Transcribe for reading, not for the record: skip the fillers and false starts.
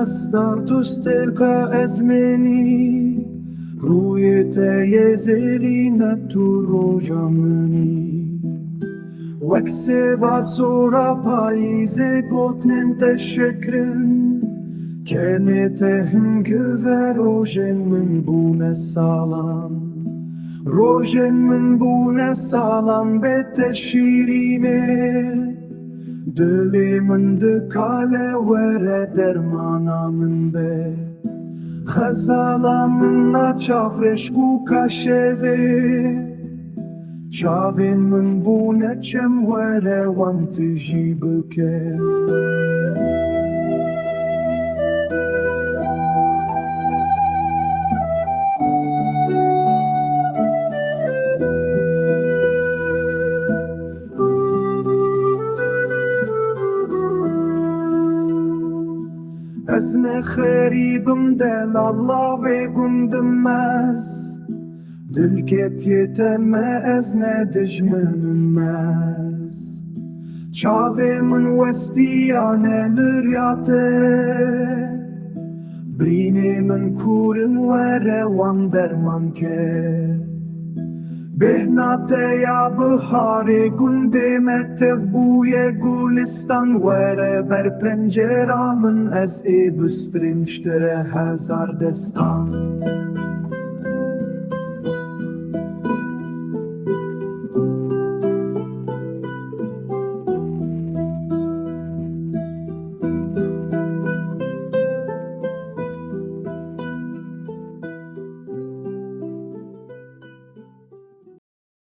stardust terka ezmeni, rujete jezeri naturo jamni. Wek se vasora paize gotnen te şekrin, kenete hüngüve rojen min bune salam. Rojen min bune salam bete şirine, dili min dikale vere dermana min be. Khazala min na çavreş gu kaşeve, çavin min bune çem vere vantı jibike. Ez ne xeribim del Allah ve gundumaz, dilket yeteme ez ne dijmenimaz. Çave min westiyane liryate, brine min kurin vere wan derman ke. Behnate ya bihare gunde metev buye gulistan vere ber penceramın ez bistrin ştere hazar destan.